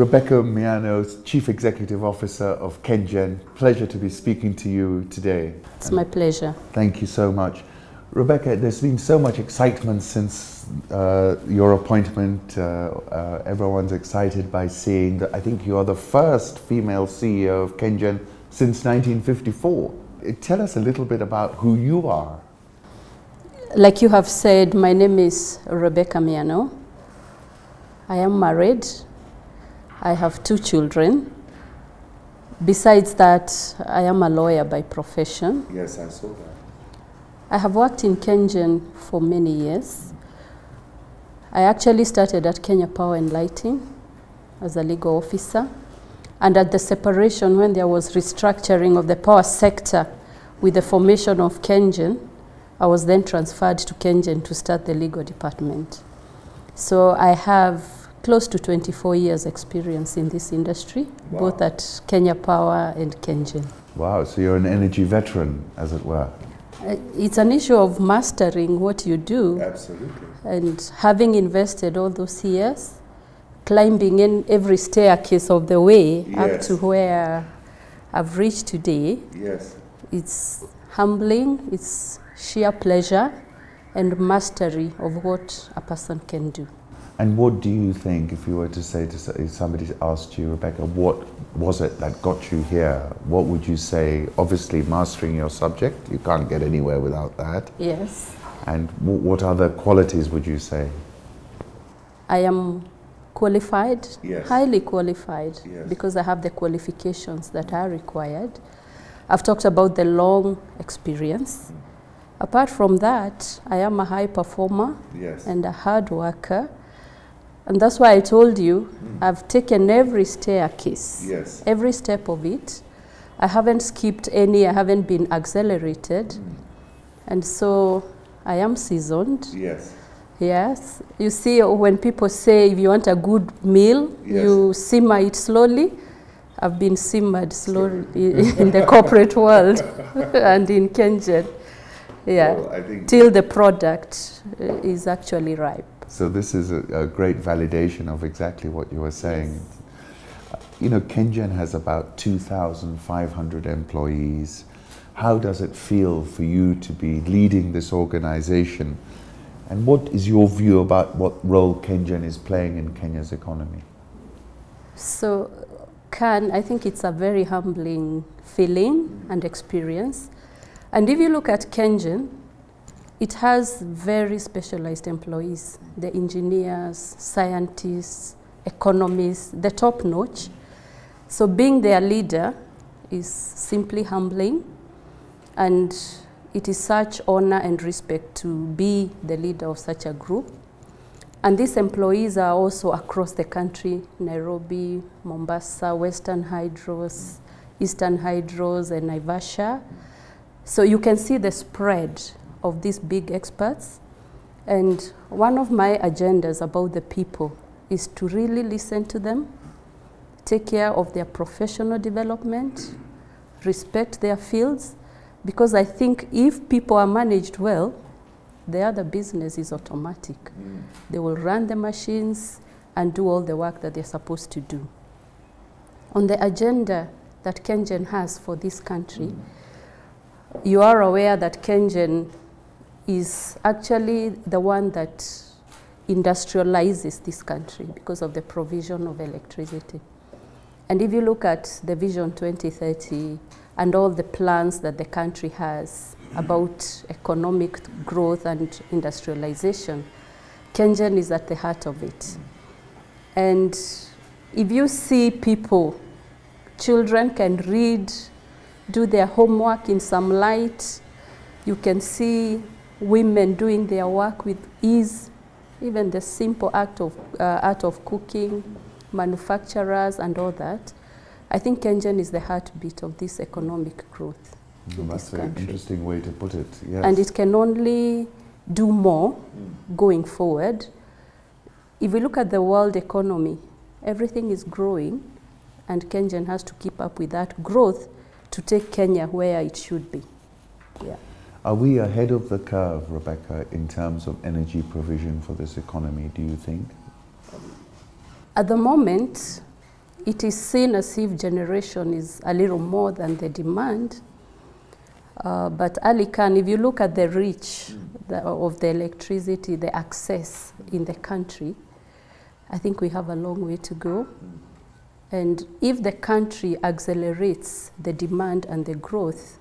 Rebecca Miano, Chief Executive Officer of KenGen. Pleasure to be speaking to you today. It's my pleasure. Thank you so much. Rebecca, there's been so much excitement since your appointment. Everyone's excited by seeing that I think you are the first female CEO of KenGen since 1954. Tell us a little bit about who you are. Like you have said, my name is Rebecca Miano. I am married. I have 2 children. Besides that, I am a lawyer by profession. Yes, I saw that. I have worked in KenGen for many years. I actually started at Kenya Power and Lighting as a legal officer. And at the separation, when there was restructuring of the power sector with the formation of KenGen, I was then transferred to KenGen to start the legal department. So I have close to 24 years experience in this industry, wow, both at Kenya Power and KenGen. Wow, so you're an energy veteran, as it were. It's an issue of mastering what you do. Absolutely. And having invested all those years, climbing in every staircase of the way, yes, up to where I've reached today. Yes. It's humbling, it's sheer pleasure and mastery of what a person can do. And what do you think, if you were to say, if somebody asked you, Rebecca, what was it that got you here? What would you say? Obviously, mastering your subject, you can't get anywhere without that. Yes. And what other qualities would you say? I am qualified, yes, highly qualified, yes, because I have the qualifications that are required. I've talked about the long experience. Apart from that, I am a high performer, yes, and a hard worker. And that's why I told you, I've taken every staircase, yes, every step of it. I haven't skipped any, I haven't been accelerated. And so I am seasoned. Yes. Yes. You see, when people say if you want a good meal, yes, you simmer it slowly. I've been simmered slowly in the corporate world and in KenGen. Yeah, well, I think till the product is actually ripe. So this is a great validation of exactly what you were saying. Yes. You know, KenGen has about 2,500 employees. How does it feel for you to be leading this organization? And what is your view about what role KenGen is playing in Kenya's economy? So, I think it's a very humbling feeling and experience. And if you look at KenGen, it has very specialized employees, the engineers, scientists, economists, the top notch. So being their leader is simply humbling, and it is such honor and respect to be the leader of such a group. And these employees are also across the country: Nairobi, Mombasa, Western Hydros, Eastern Hydros, and Naivasha. So you can see the spread of these big experts. And one of my agendas about the people is to really listen to them, take care of their professional development, respect their fields, because I think if people are managed well, the other business is automatic. They will run the machines and do all the work that they're supposed to do. On the agenda that KenGen has for this country, you are aware that KenGen is actually the one that industrializes this country because of the provision of electricity. And if you look at the Vision 2030 and all the plans that the country has about economic growth and industrialization, KenGen is at the heart of it. And if you see people, children can read, do their homework in some light, you can see women doing their work with ease, even the simple art of cooking, manufacturers and all that. I think KenGen is the heartbeat of this economic growth. That's an interesting way to put it, yes. And it can only do more going forward. If we look at the world economy, everything is growing, and KenGen has to keep up with that growth to take Kenya where it should be. Yeah. Are we ahead of the curve, Rebecca, in terms of energy provision for this economy, do you think? At the moment, it is seen as if generation is a little more than the demand. But Aly Khan, if you look at the reach of the electricity, the access in the country, I think we have a long way to go. And if the country accelerates the demand and the growth,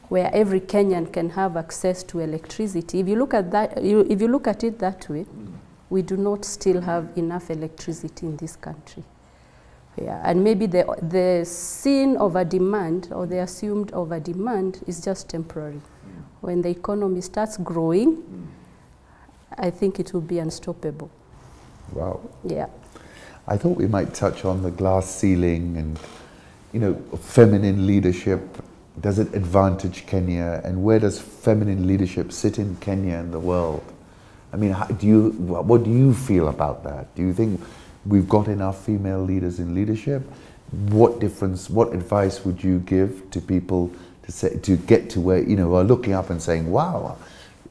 where every Kenyan can have access to electricity, if you look at that, if you look at it that way, we do not still have enough electricity in this country. Yeah, and maybe the scene of a demand or the assumed of a demand is just temporary. When the economy starts growing, I think it will be unstoppable. Wow. Yeah. I thought we might touch on the glass ceiling and, you know, feminine leadership. Does it advantage Kenya? And where does feminine leadership sit in Kenya and the world? I mean, what do you feel about that? Do you think we've got enough female leaders in leadership? What advice would you give to people to get to where, you know, are looking up and saying, wow,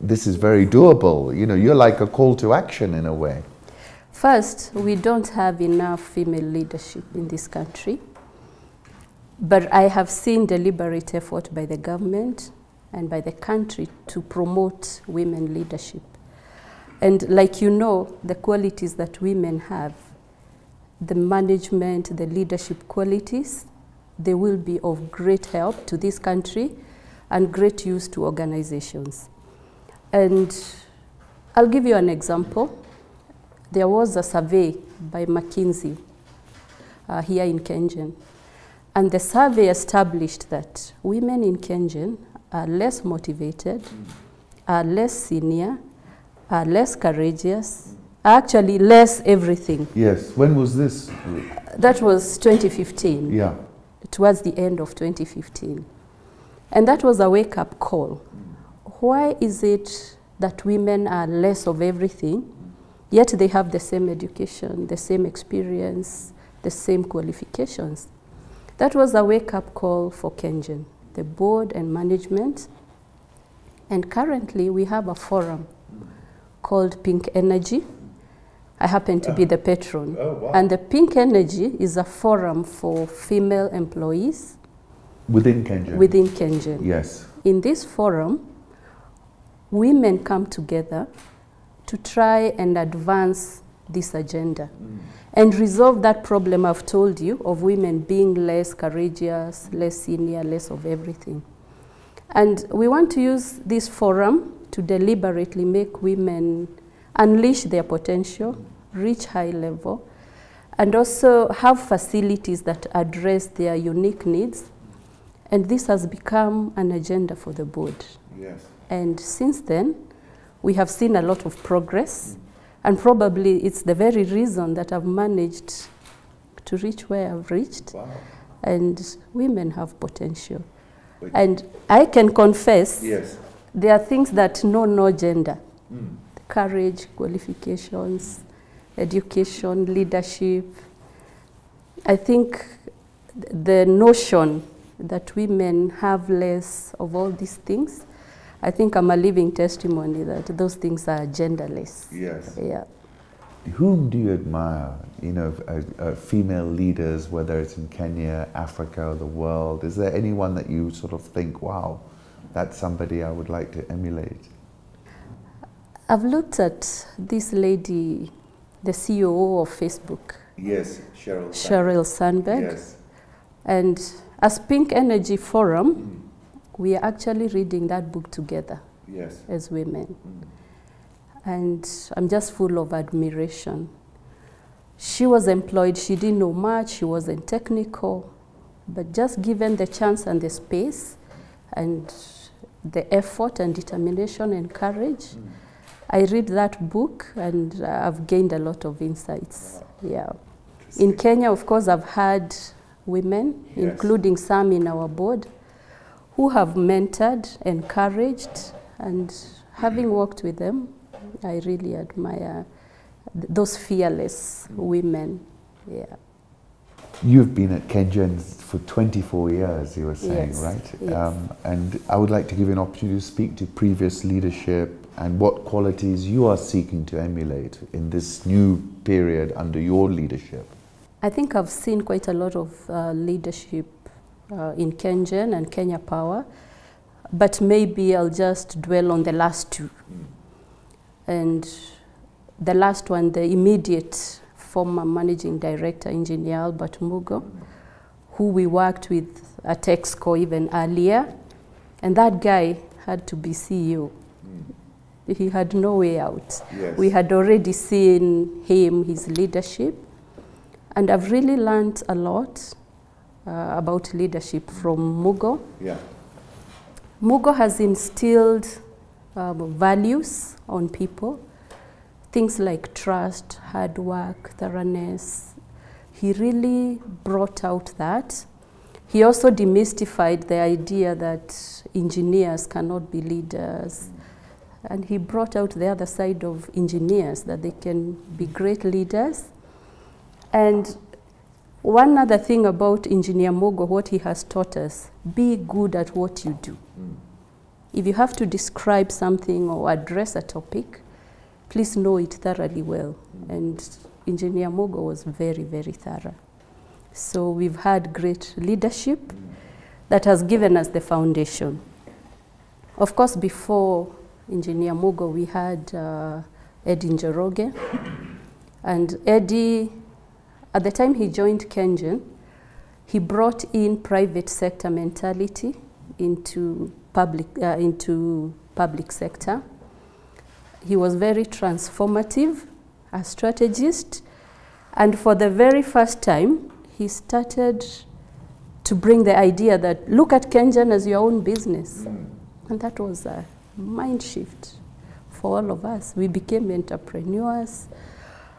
this is very doable? You know, you're like a call to action in a way. First, we don't have enough female leadership in this country. But I have seen deliberate effort by the government and by the country to promote women leadership. And like you know, the qualities that women have, the management, the leadership qualities, they will be of great help to this country and great use to organizations. And I'll give you an example. There was a survey by McKinsey here in KenGen. And the survey established that women in KenGen are less motivated, are less senior, are less courageous, are actually less everything. Yes. When was this? That was 2015. Yeah. Towards the end of 2015. And that was a wake-up call. Why is it that women are less of everything, yet they have the same education, the same experience, the same qualifications? That was a wake-up call for KenGen, the board and management. And currently we have a forum called Pink Energy. I happen to be the patron. Oh, wow. And the Pink Energy is a forum for female employees. Within KenGen? Within KenGen. Yes. In this forum, women come together to try and advance this agenda and resolve that problem I've told you of women being less courageous, less senior, less of everything. And we want to use this forum to deliberately make women unleash their potential, reach high level, and also have facilities that address their unique needs. And this has become an agenda for the board. Yes. And since then, we have seen a lot of progress. And probably it's the very reason that I've managed to reach where I've reached. Wow. And women have potential. And I can confess, yes, there are things that know no gender. Courage, qualifications, education, leadership. I think the notion that women have less of all these things, I think I'm a living testimony that those things are genderless. Yes. Yeah. Whom do you admire, you know, female leaders, whether it's in Kenya, Africa, or the world? Is there anyone that you sort of think, wow, that's somebody I would like to emulate? I've looked at this lady, the CEO of Facebook. Yes, Sheryl Sandberg. Yes. And as Pink Energy Forum, we are actually reading that book together. Yes. As women. And I'm just full of admiration. She was employed, she didn't know much, she wasn't technical, but just given the chance and the space and the effort and determination and courage, I read that book and I've gained a lot of insights. Wow. Yeah. In Kenya, of course, I've had women, yes, including some in our board, who have mentored, encouraged, and having worked with them, I really admire those fearless women. Yeah. You've been at KenGen for 24 years, you were saying, yes, right? Yes. And I would like to give you an opportunity to speak to previous leadership and what qualities you are seeking to emulate in this new period under your leadership. I think I've seen quite a lot of leadership in KenGen and Kenya Power, but maybe I'll just dwell on the last two. And the last one, the immediate former managing director, Engineer Albert Mugo, who we worked with at Exco even earlier, and that guy had to be CEO. He had no way out. Yes. We had already seen him, his leadership, and I've really learned a lot about leadership from Mugo. Yeah. Mugo has instilled values on people, things like trust, hard work, thoroughness. He really brought out that. He also demystified the idea that engineers cannot be leaders. And he brought out the other side of engineers, that they can be great leaders. And one other thing about Engineer Mugo, what he has taught us, be good at what you do. If you have to describe something or address a topic, please know it thoroughly well. And Engineer Mugo was very, very thorough. So we've had great leadership that has given us the foundation. Of course, before Engineer Mugo, we had Eddie Njoroge. And Eddie, at the time he joined KenGen, he brought in private sector mentality into public sector. He was very transformative, a strategist, and for the very first time, he started to bring the idea that look at KenGen as your own business. And that was a mind shift for all of us. We became entrepreneurs.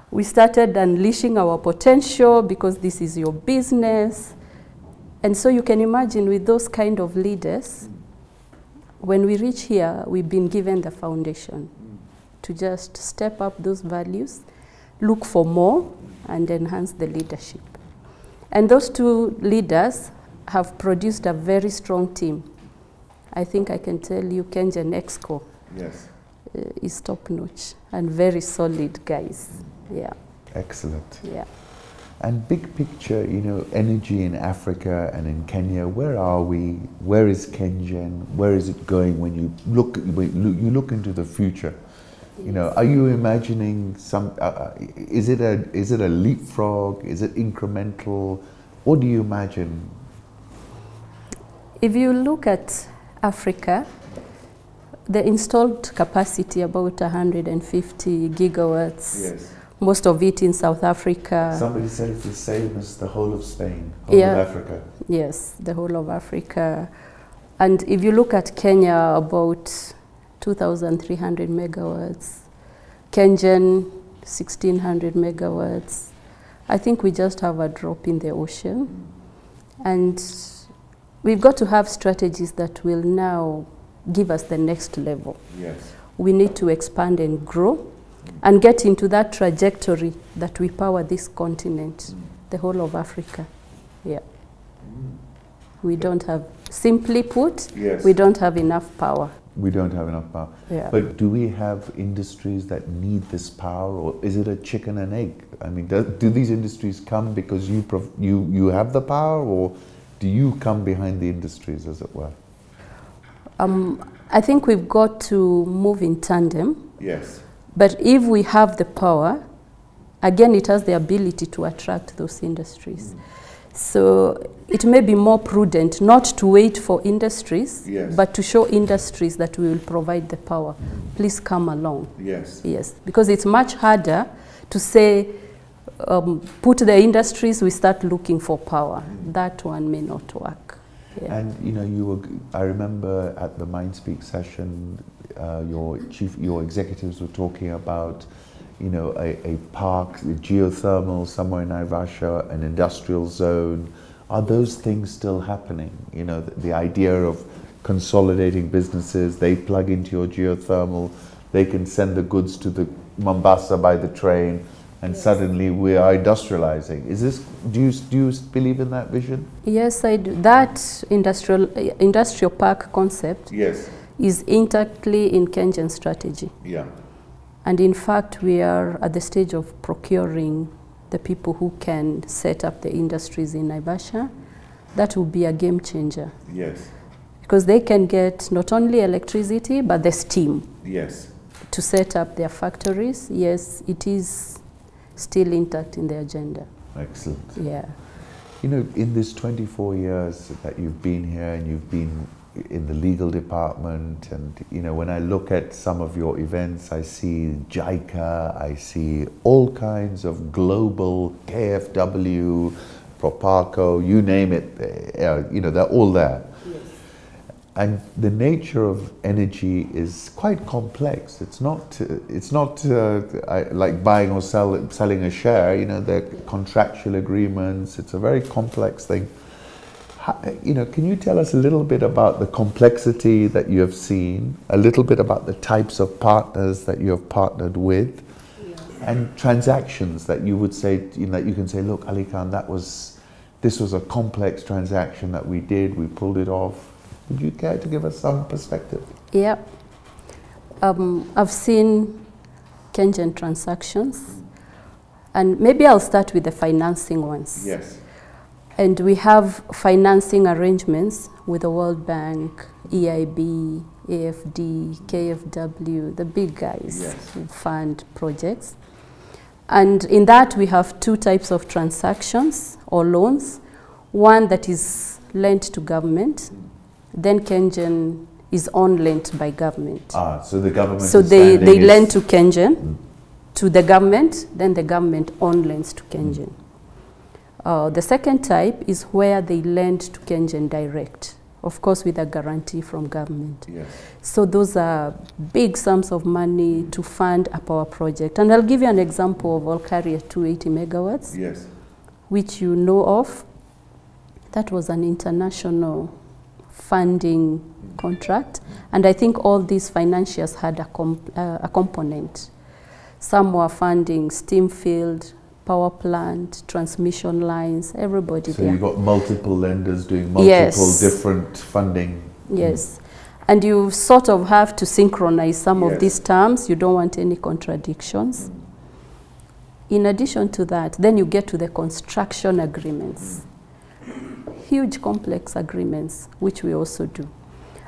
We started unleashing our potential because this is your business. And so you can imagine with those kind of leaders, when we reach here, we've been given the foundation to just step up those values, look for more, and enhance the leadership. And those two leaders have produced a very strong team. I think I can tell you KenGen Exco is top-notch and very solid guys. Yeah. Excellent. Yeah. And big picture, you know, energy in Africa and in Kenya, where are we? Where is KenGen? Where is it going when you look into the future? You know, are you imagining some, is it a leapfrog? Is it incremental? What do you imagine? If you look at Africa, the installed capacity about 150 gigawatts. Yes. Most of it in South Africa. Somebody said it's the same as the whole of Spain, whole of Africa. Yes, the whole of Africa. And if you look at Kenya, about 2,300 megawatts. KenGen, 1,600 megawatts. I think we just have a drop in the ocean. And we've got to have strategies that will now give us the next level. Yes. We need to expand and grow and get into that trajectory that we power this continent, the whole of Africa. Yeah. We don't have, simply put, we don't have enough power. We don't have enough power. Yeah. But do we have industries that need this power, or is it a chicken and egg? I mean, do these industries come because you have the power, or do you come behind the industries, as it were? I think we've got to move in tandem. Yes. But if we have the power, again, it has the ability to attract those industries. So it may be more prudent not to wait for industries, but to show industries that we will provide the power. Please come along. Yes. Yes, because it's much harder to say, put the industries, we start looking for power. That one may not work. Yeah. And you know, I remember at the MindSpeak session, your executives were talking about, you know, a park, a geothermal somewhere in Naivasha, an industrial zone. Are those things still happening? You know, the idea of consolidating businesses, they plug into your geothermal, they can send the goods to the Mombasa by the train, and suddenly we are industrializing. Is this, do you believe in that vision? Yes, I do. That industrial park concept is intactly in KenGen strategy. Yeah. And in fact, we are at the stage of procuring the people who can set up the industries in Naivasha, that will be a game changer. Yes. Because they can get not only electricity, but the steam. Yes. To set up their factories. Yes, it is still intact in the agenda. Excellent. Yeah. You know, in this 24 years that you've been here and you've been in the legal department, and you know, when I look at some of your events, I see JICA, I see all kinds of global, KFW, Proparco, you name it, you know, they're all there. Yes. And the nature of energy is quite complex. It's not like buying or selling a share. You know, they're contractual agreements. It's a very complex thing. You know, can you tell us a little bit about the complexity that you have seen, a little bit about the types of partners that you have partnered with, and transactions that you would say, you know, that you can say, look, Aly Khan, this was a complex transaction that we did, we pulled it off. Would you care to give us some perspective? Yeah. I've seen KenGen transactions, and maybe I'll start with the financing ones. Yes. And we have financing arrangements with the World Bank, EIB, AFD, KFW, the big guys yes. who fund projects. And in that we have two types of transactions or loans. One that is lent to government, then KenGen is on lent by government. Ah, so the government so they lend to KenGen, to the government, then the government on lends to KenGen. The second type is where they lend to KenGen direct, of course with a guarantee from government. Yes. So those are big sums of money to fund a power project. And I'll give you an example of Olkaria 280 megawatts, yes. which you know of. That was an international funding contract, and I think all these financiers had a component. Some were funding steam field, power plant, transmission lines, everybody so there. So you got multiple lenders doing multiple yes. different funding. Yes. And you sort of have to synchronize some yes. of these terms. You don't want any contradictions. In addition to that, then you get to the construction agreements. Huge complex agreements, which we also do.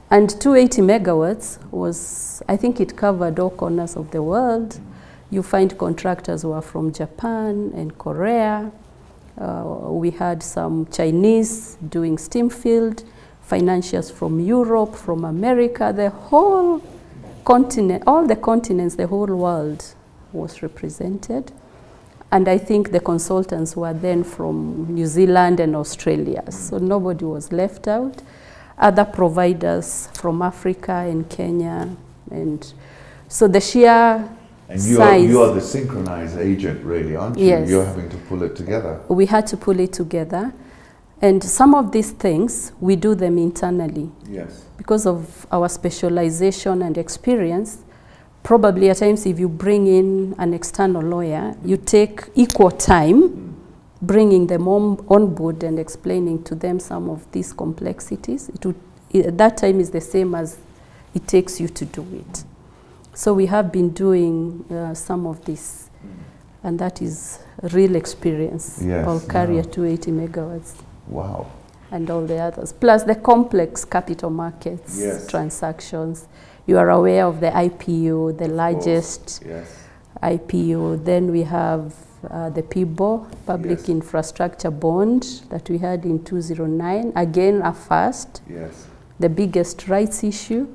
And 280 megawatts was, I think it covered all corners of the world. You find contractors who are from Japan and Korea. We had some Chinese doing steam field, financiers from Europe, from America, the whole continent, all the continents, the whole world was represented. And I think the consultants were then from New Zealand and Australia, so nobody was left out. Other providers from Africa and Kenya, and so the sheer and size. You are the synchronized agent, really, aren't you? Yes. You're having to pull it together. We had to pull it together, and some of these things we do them internally. Yes. Because of our specialization and experience. Probably at times if you bring in an external lawyer, you take equal time bringing them on board and explaining to them some of these complexities. At that time is the same as it takes you to do it. So we have been doing some of this, and that is a real experience. Yes. Olkaria 280 megawatts. Wow. And all the others. Plus the complex capital markets yes. transactions. You are aware of the IPO, the largest yes. IPO. Then we have the PIBO, Public yes. Infrastructure Bond, that we had in 2009. Again, a first, yes. the biggest rights issue.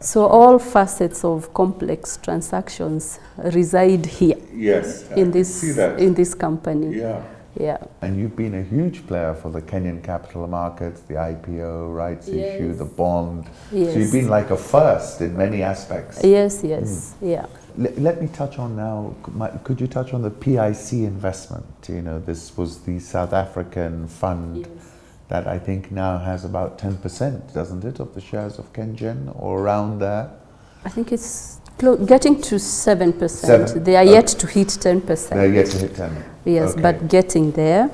So all facets of complex transactions reside here. Yes, in this company. Yeah. Yeah. And you've been a huge player for the Kenyan capital markets, the IPO, rights yes. issue, the bond. Yes. So you've been like a first in many aspects. Yes, yes, yeah. Let me touch on now, could you touch on the PIC investment? You know, this was the South African fund yes. that I think now has about 10%, doesn't it, of the shares of KenGen, or around there? I think it's getting to 7%. 7? They are yet to hit 10%. They're yet to hit 10. Yes, okay. but getting there.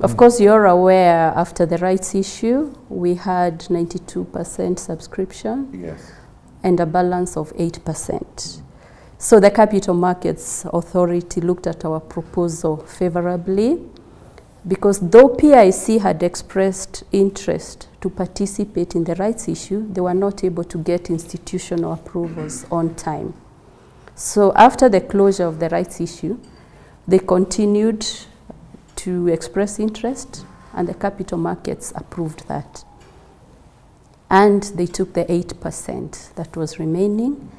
Of course, you're aware after the rights issue, we had 92% subscription yes. and a balance of 8%. So the Capital Markets Authority looked at our proposal favorably, because though PIC had expressed interest to participate in the rights issue, they were not able to get institutional approvals on time. So after the closure of the rights issue, they continued to express interest, and the capital markets approved that. And they took the 8% that was remaining,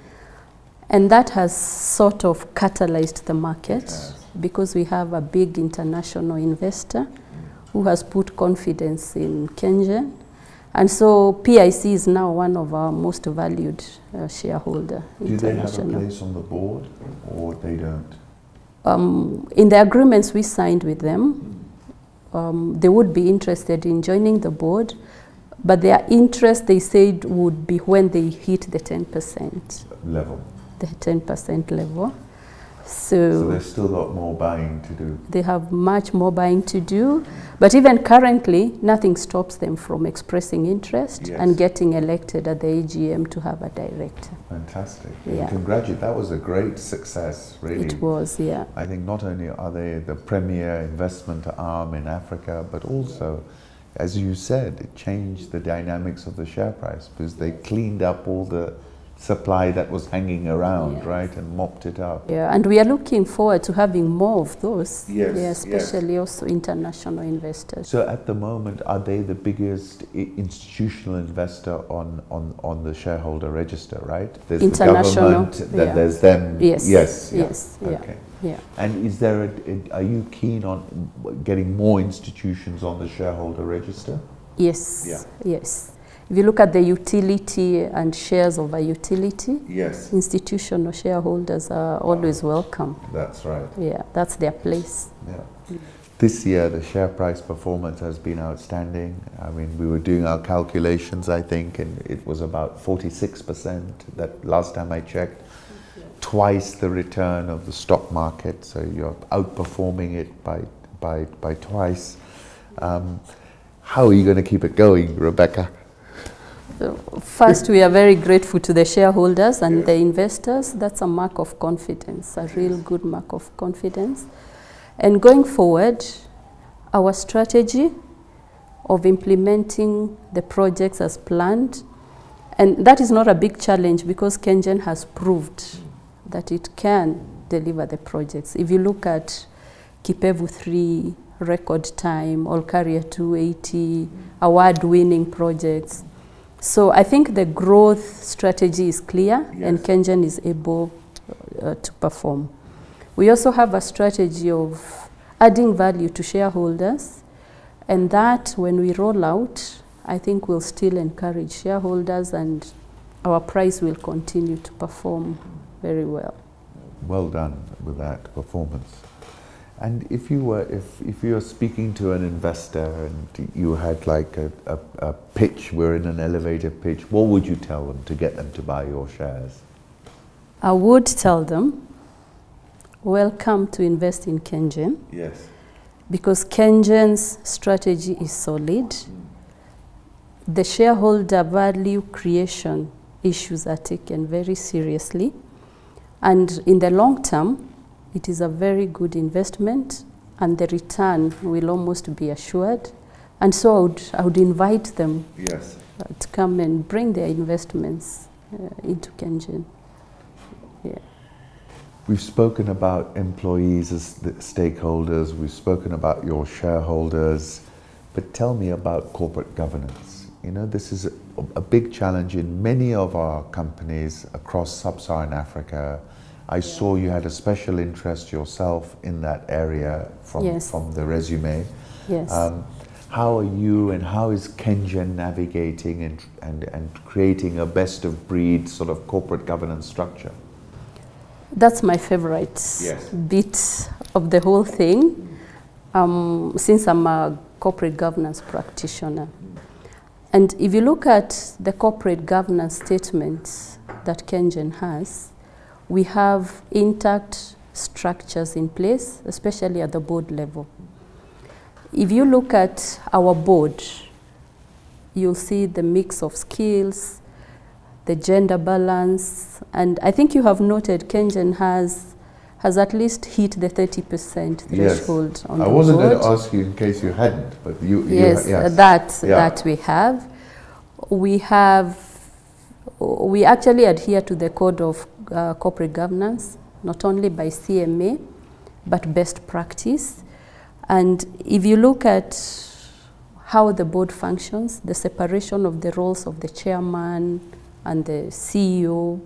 and that has sort of catalyzed the market, because we have a big international investor who has put confidence in KenGen. And so PIC is now one of our most valued shareholder. Do they have a place on the board, or they don't? In the agreements we signed with them, they would be interested in joining the board, but their interest, they said, would be when they hit the 10% level. The 10% level. So they've still got more buying to do. They have much more buying to do, but even currently, nothing stops them from expressing interest and getting elected at the AGM to have a director. Fantastic. Yeah. Congratulations. That was a great success, really. It was, yeah. I think not only are they the premier investment arm in Africa, but also, as you said, it changed the dynamics of the share price, because they cleaned up all the supply that was hanging around, right, and mopped it up. Yeah, and we are looking forward to having more of those, yes, especially also international investors. So at the moment, are they the biggest institutional investor on the shareholder register, right? There's international, the government, there's them. Yes. Okay. Yeah. And is there are you keen on getting more institutions on the shareholder register? Yes. Yes. If you look at the utility and shares of a utility, institutional shareholders are always welcome. That's right. Yeah, that's their place. Yeah. This year, the share price performance has been outstanding. I mean, we were doing our calculations, I think, and it was about 46%. That last time I checked, twice the return of the stock market. So you're outperforming it by twice. How are you going to keep it going, Rebecca? First, we are very grateful to the shareholders and the investors. That's a mark of confidence, a real good mark of confidence. And going forward, our strategy of implementing the projects as planned, and that is not a big challenge, because KenGen has proved that it can deliver the projects. If you look at Kipevu 3, record time, Olkaria 280, award-winning projects. So I think the growth strategy is clear, and KenGen is able to perform. We also have a strategy of adding value to shareholders, and that when we roll out, I think we'll still encourage shareholders, and our price will continue to perform very well. Well done with that performance. And if you were speaking to an investor and you had like a pitch, we're in an elevator pitch, what would you tell them to get them to buy your shares? I would tell them, welcome to invest in KenGen. Yes. Because KenGen's strategy is solid. The shareholder value creation issues are taken very seriously. And in the long term, it is a very good investment, and the return will almost be assured. And so I would invite them to come and bring their investments into KenGen. Yeah. We've spoken about employees as the stakeholders, we've spoken about your shareholders, but tell me about corporate governance. You know, this is a big challenge in many of our companies across sub-Saharan Africa. I saw you had a special interest yourself in that area from the resume. Yes. How are you and how is KenGen navigating and creating a best of breed sort of corporate governance structure? That's my favorite bit of the whole thing, since I'm a corporate governance practitioner. And if you look at the corporate governance statements that KenGen has, we have intact structures in place, especially at the board level. If you look at our board, you'll see the mix of skills, the gender balance, and I think you have noted KenGen has at least hit the 30% threshold on the board. I wasn't going to ask you in case you hadn't, but yes. That we have. We actually adhere to the code of corporate governance, not only by CMA, but best practice. And if you look at how the board functions, the separation of the roles of the chairman and the CEO,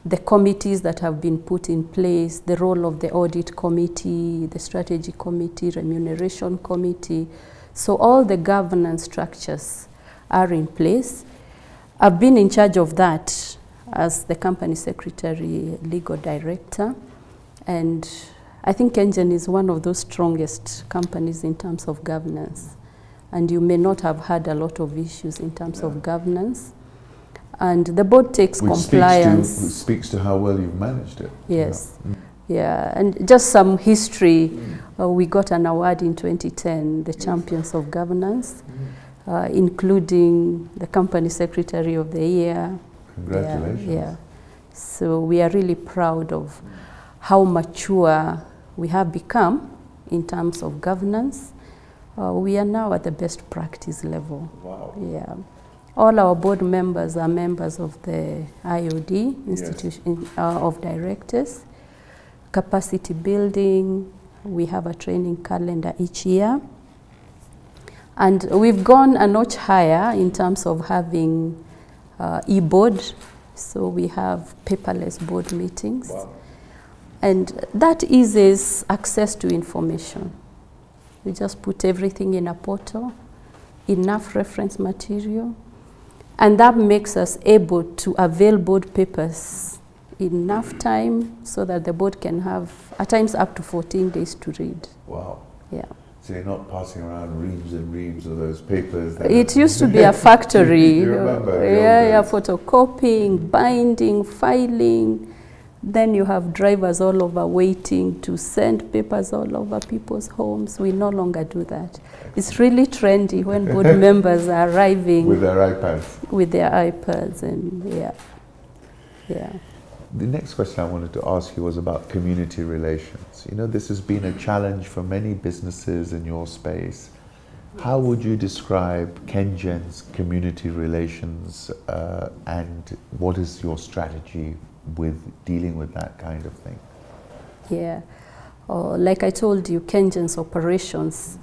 the committees that have been put in place, the role of the audit committee, the strategy committee, remuneration committee. So all the governance structures are in place. I've been in charge of that as the company secretary, legal director, and I think KenGen is one of those strongest companies in terms of governance. And you may not have had a lot of issues in terms of governance. And the board takes compliance. Which speaks to how well you've managed it. Yes. Yeah, and just some history. We got an award in 2010, the Champions of Governance, including the Company Secretary of the Year. Congratulations. Yeah. So we are really proud of how mature we have become in terms of governance. We are now at the best practice level. Wow. Yeah. All our board members are members of the IOD, Institution of Directors. Capacity building, we have a training calendar each year. And we've gone a notch higher in terms of having e-board. So we have paperless board meetings. Wow. And that eases access to information. We just put everything in a portal, enough reference material, and that makes us able to avail board papers enough time so that the board can have, at times, up to 14 days to read. Wow. Yeah. So you're not passing around reams and reams of those papers. It used to be a factory. You remember? Yeah, photocopying, binding, filing. Then you have drivers all over waiting to send papers all over people's homes. We no longer do that. It's really trendy when board members are arriving with their iPads. With their iPads, and yeah. The next question I wanted to ask you was about community relations. You know, this has been a challenge for many businesses in your space. How would you describe KenGen's community relations and what is your strategy with dealing with that kind of thing? Yeah, like I told you, KenGen's operations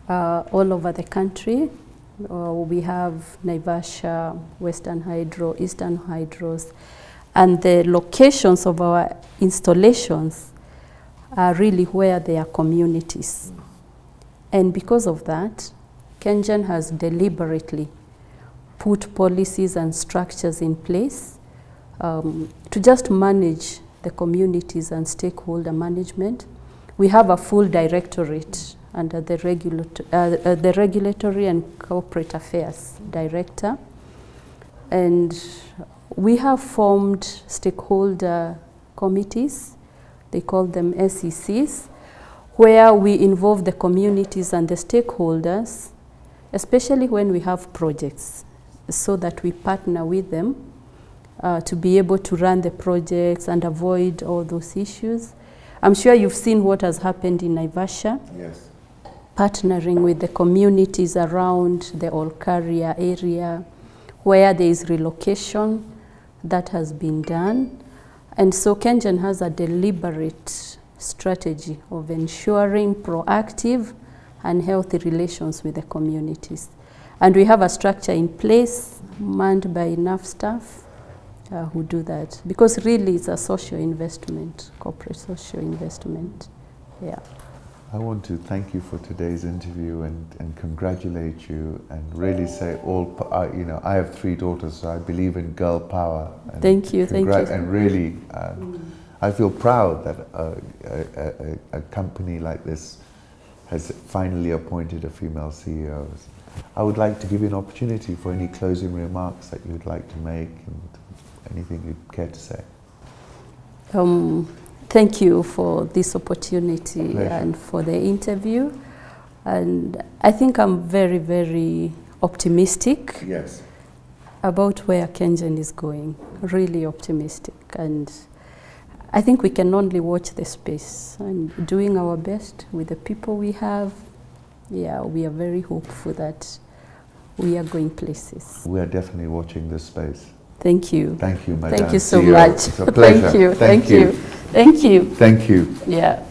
all over the country. We have Naivasha, Western Hydro, Eastern Hydros, and the locations of our installations are really where there are communities. And because of that, KenGen has deliberately put policies and structures in place to just manage the communities and stakeholder management. We have a full directorate under the Regulatory and Corporate Affairs Director. And we have formed stakeholder committees, they call them SECs, where we involve the communities and the stakeholders, especially when we have projects, so that we partner with them to be able to run the projects and avoid all those issues. I'm sure you've seen what has happened in Naivasha. Yes. Partnering with the communities around the Olkaria area, where there is relocation that has been done. And so KenGen has a deliberate strategy of ensuring proactive and healthy relations with the communities. And we have a structure in place, manned by enough staff who do that. Because really it's a social investment, corporate social investment. Yeah. I want to thank you for today's interview and congratulate you and really say you know, I have 3 daughters, so I believe in girl power. And thank you. And really, I feel proud that a company like this has finally appointed a female CEO. I would like to give you an opportunity for any closing remarks that you would like to make and anything you'd care to say. Thank you for this opportunity. Pleasure. And for the interview. And I think I'm very, very optimistic. Yes. about where KenGen is going. Really optimistic, and I think we can only watch the space and doing our best with the people we have. Yeah, we are very hopeful that we are going places. We are definitely watching this space. Thank you. Thank you, Madam Thank you so CEO. much. It's a pleasure. Thank you. Thank you. Thank you. Thank you. Yeah.